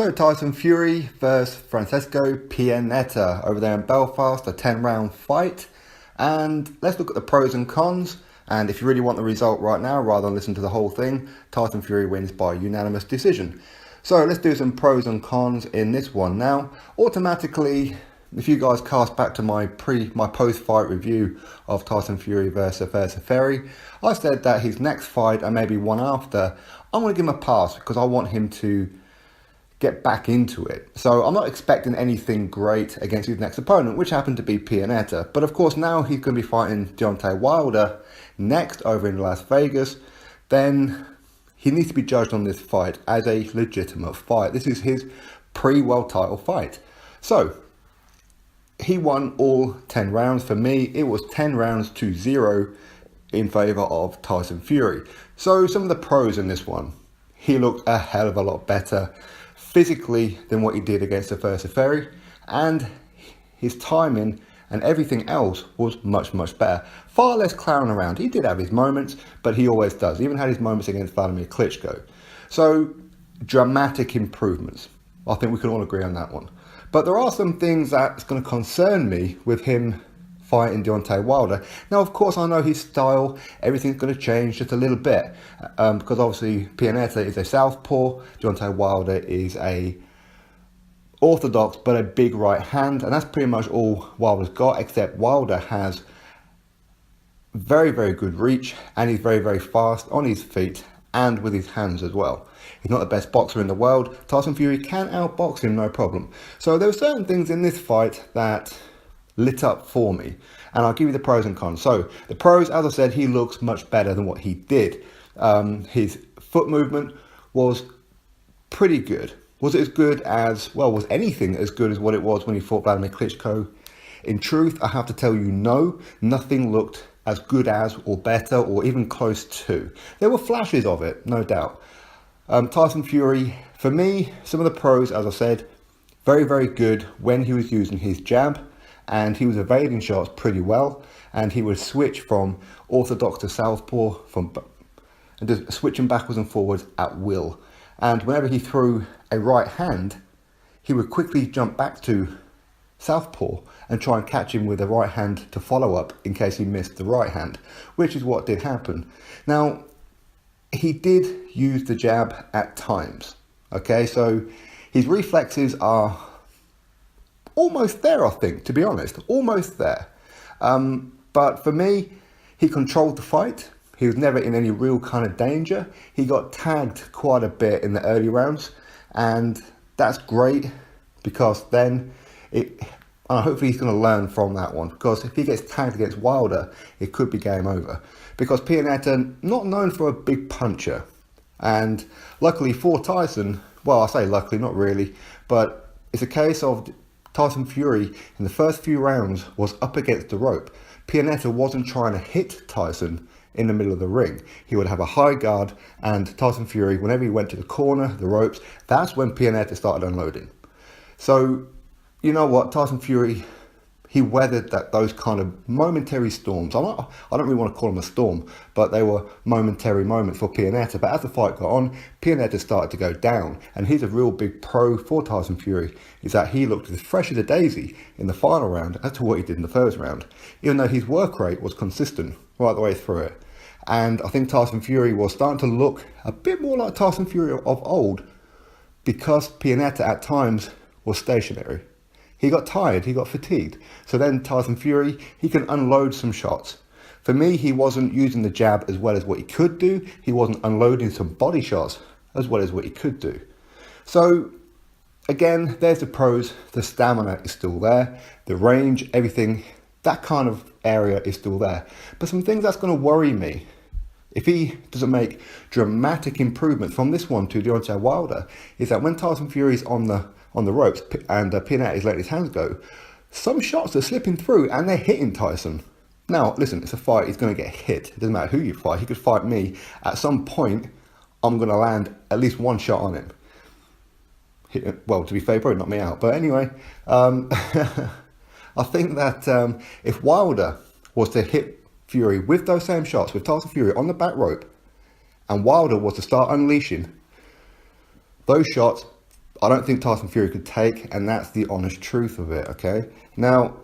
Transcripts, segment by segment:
So Tyson Fury versus Francesco Pianeta over there in Belfast, a 10-round fight. And let's look at the pros and cons. And if you really want the result right now, rather than listen to the whole thing, Tyson Fury wins by unanimous decision. So let's do some pros and cons in this one. Now, automatically, if you guys cast back to my post-fight review of Tyson Fury versus Ferry, I said that his next fight and maybe one after, I'm going to give him a pass because I want him to get back into it. So I'm not expecting anything great against his next opponent, which happened to be Pianeta. But of course, now he's going to be fighting Deontay Wilder next over in Las Vegas. Then he needs to be judged on this fight as a legitimate fight. This is his pre-world title fight. So he won all 10 rounds. For me, it was 10 rounds to 0 in favor of Tyson Fury. So some of the pros in this one: he looked a hell of a lot better physically than what he did against the first Ferry, and his timing and everything else was much better. Far less clowning around. He did have his moments, but he always does. He even had his moments against Vladimir Klitschko. So dramatic improvements. I think we can all agree on that one. But there are some things that's going to concern me with him fighting Deontay Wilder. Now, of course, I know his style, everything's going to change just a little bit, because obviously Pianeta is a southpaw, Deontay Wilder is a orthodox but a big right hand, and that's pretty much all Wilder's got, except Wilder has very good reach, and he's very fast on his feet and with his hands as well. He's not the best boxer in the world. Tyson Fury can outbox him, no problem. So there were certain things in this fight that lit up for me, and I'll give you the pros and cons. So the pros, as I said, he looks much better than what he did. His foot movement was pretty good. Was it as good as, well, was anything as good as what it was when he fought Vladimir Klitschko? In truth, I have to tell you, no, nothing looked as good as, or better, or even close to. There were flashes of it, no doubt. Tyson Fury, for me, some of the pros, as I said, very good when he was using his jab, and he was evading shots pretty well, and he would switch from orthodox to southpaw, and just switching backwards and forwards at will. And whenever he threw a right hand, he would quickly jump back to southpaw and try and catch him with a right hand to follow up in case he missed the right hand, which is what did happen. Now, he did use the jab at times, okay? So his reflexes are almost there, I think, to be honest, almost there. But for me, he controlled the fight. He was never in any real kind of danger. He got tagged quite a bit in the early rounds, and that's great because then hopefully he's going to learn from that one, because if he gets tagged against Wilder, it could be game over. Because Pianeta, not known for a big puncher, and luckily for Tyson, well, I say luckily, not really, but it's a case of Tyson Fury in the first few rounds was up against the rope. Pianeta wasn't trying to hit Tyson in the middle of the ring. He would have a high guard, and Tyson Fury, whenever he went to the corner, the ropes, that's when Pianeta started unloading. So, you know what, Tyson Fury, he weathered those kind of momentary storms. I don't really want to call them a storm, but they were momentary moments for Pianeta. But as the fight got on, Pianeta started to go down. And here's a real big pro for Tyson Fury, is that he looked as fresh as a daisy in the final round as to what he did in the first round, even though his work rate was consistent right the way through it. And I think Tyson Fury was starting to look a bit more like Tyson Fury of old, because Pianeta at times was stationary. He got tired, he got fatigued. So then Tyson Fury, he can unload some shots. For me, he wasn't using the jab as well as what he could do. He wasn't unloading some body shots as well as what he could do. So again, there's the pros. The stamina is still there. The range, everything, that kind of area is still there. But some things that's going to worry me, if he doesn't make dramatic improvements from this one to Deontay Wilder, is that when Tyson Fury's on the ropes and Pianeta is letting his hands go, some shots are slipping through and they're hitting Tyson. Now, listen, it's a fight, he's going to get hit. It doesn't matter who you fight. He could fight me. At some point, I'm going to land at least one shot on him. Well, to be fair, probably knock me out. But anyway, I think that if Wilder was to hit Fury with those same shots, with Tyson Fury on the back rope, and Wilder was to start unleashing those shots, I don't think Tyson Fury could take, and that's the honest truth of it, okay? Now,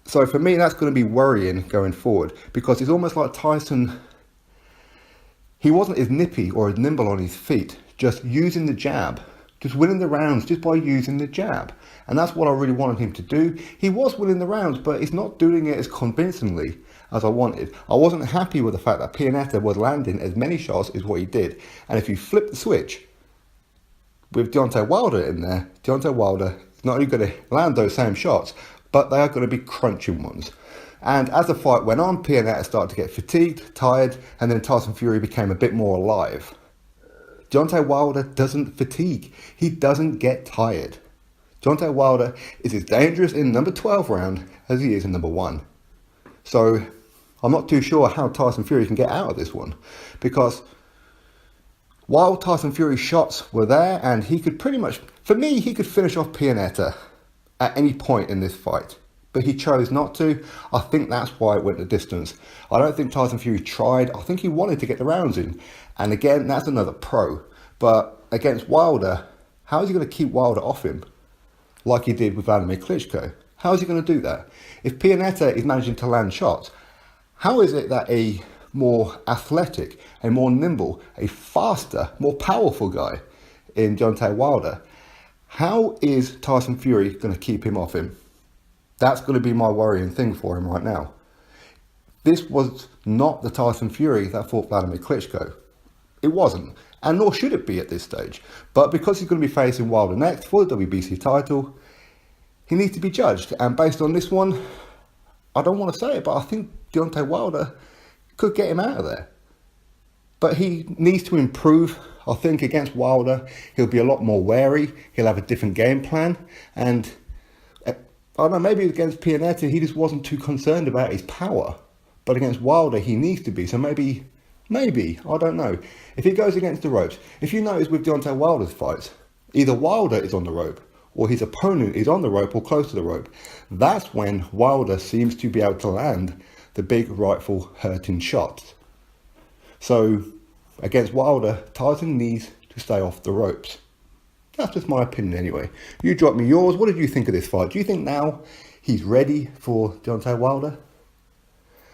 so for me, that's going to be worrying going forward, because it's almost like Tyson, he wasn't as nippy or as nimble on his feet, just using the jab, just winning the rounds just by using the jab. And that's what I really wanted him to do. He was winning the rounds, but he's not doing it as convincingly as I wanted. I wasn't happy with the fact that Pianeta was landing as many shots as what he did. And if you flip the switch with Deontay Wilder in there, Deontay Wilder is not only going to land those same shots, but they are going to be crunching ones. And as the fight went on, Pianeta started to get fatigued, tired, and then Tyson Fury became a bit more alive. Deontay Wilder doesn't fatigue. He doesn't get tired. Deontay Wilder is as dangerous in number 12 round as he is in number 1. So I'm not too sure how Tyson Fury can get out of this one, because while Tyson Fury's shots were there and he could pretty much, for me, he could finish off Pianeta at any point in this fight, but he chose not to. I think that's why it went the distance. I don't think Tyson Fury tried. I think he wanted to get the rounds in. And again, that's another pro. But against Wilder, how is he going to keep Wilder off him like he did with Vladimir Klitschko? How is he going to do that? If Pianeta is managing to land shots, how is it that a more athletic, a more nimble, a faster, more powerful guy in Deontay Wilder, how is Tyson Fury going to keep him off him? That's going to be my worrying thing for him right now. This was not the Tyson Fury that fought Vladimir Klitschko. It wasn't, and nor should it be at this stage. But because he's going to be facing Wilder next for the WBC title, he needs to be judged. And based on this one, I don't want to say it, but I think Deontay Wilder could get him out of there. But he needs to improve. I think against Wilder, he'll be a lot more wary. He'll have a different game plan. And I don't know, maybe against Pianeta, he just wasn't too concerned about his power. But against Wilder, he needs to be. So maybe, I don't know. If he goes against the ropes, if you notice with Deontay Wilder's fights, either Wilder is on the rope or his opponent is on the rope or close to the rope. That's when Wilder seems to be able to land the big rightful hurting shots. So against Wilder, Tyson needs to stay off the ropes. That's just my opinion anyway. You drop me yours. What did you think of this fight? Do you think now he's ready for Deontay Wilder?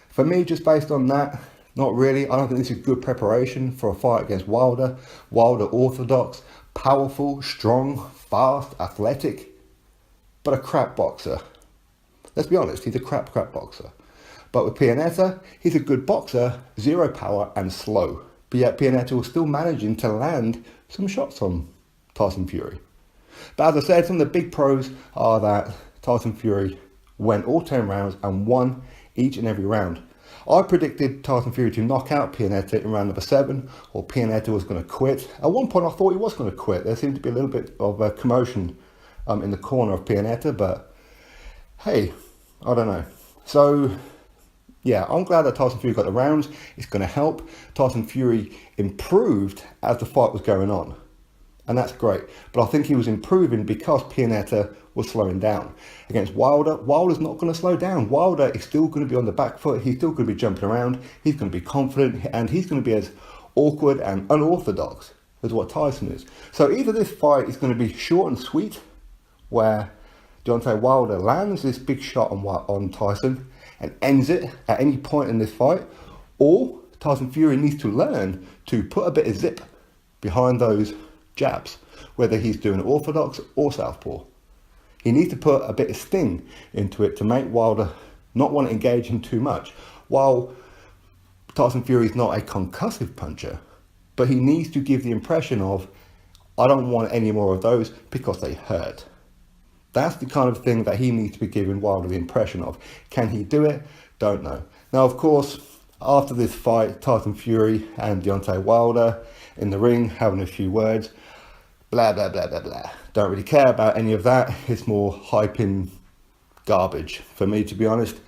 For me, just based on that, not really. I don't think this is good preparation for a fight against Wilder. Wilder orthodox, powerful, strong, fast, athletic, but a crap boxer. Let's be honest, he's a crap boxer. But with Pianeta, he's a good boxer, zero power and slow. But yet Pianeta was still managing to land some shots on Tyson Fury. But as I said, some of the big pros are that Tyson Fury went all 10 rounds and won each and every round. I predicted Tyson Fury to knock out Pianeta in round number 7, or Pianeta was going to quit. At one point I thought he was going to quit. There seemed to be a little bit of a commotion in the corner of Pianeta, but hey, I don't know. So yeah, I'm glad that Tyson Fury got the rounds. It's going to help. Tyson Fury improved as the fight was going on, and that's great. But I think he was improving because Pianeta was slowing down. Against Wilder, Wilder's not going to slow down. Wilder is still going to be on the back foot. He's still going to be jumping around. He's going to be confident, and he's going to be as awkward and unorthodox as what Tyson is. So either this fight is going to be short and sweet, where Deontay Wilder lands this big shot on Tyson and ends it at any point in this fight, or Tyson Fury needs to learn to put a bit of zip behind those jabs, whether he's doing orthodox or southpaw. He needs to put a bit of sting into it to make Wilder not want to engage him too much. While Tyson Fury is not a concussive puncher, but he needs to give the impression of, I don't want any more of those because they hurt. That's the kind of thing that he needs to be giving Wilder the impression of. Can he do it? Don't know. Now, of course, after this fight, Tyson Fury and Deontay Wilder in the ring having a few words. Blah, blah, blah, blah, blah. Don't really care about any of that. It's more hyping garbage for me, to be honest.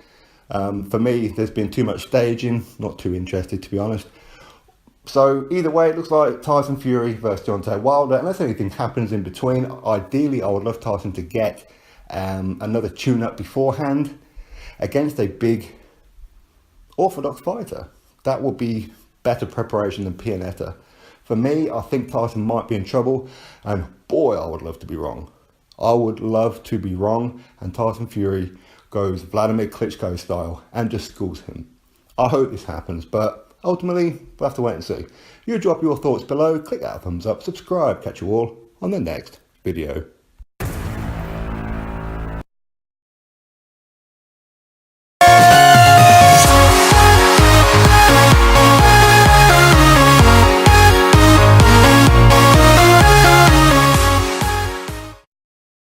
For me, there's been too much staging. Not too interested, to be honest. So either way, it looks like Tyson Fury versus Deontay Wilder. Unless anything happens in between, ideally I would love Tyson to get another tune-up beforehand against a big orthodox fighter. That would be better preparation than Pianeta For me, I think Tyson might be in trouble, and boy, I would love to be wrong. I would love to be wrong, and Tyson Fury goes Vladimir Klitschko style and just schools him. I hope this happens, but ultimately, we'll have to wait and see. You drop your thoughts below, click that thumbs up, subscribe, catch you all on the next video.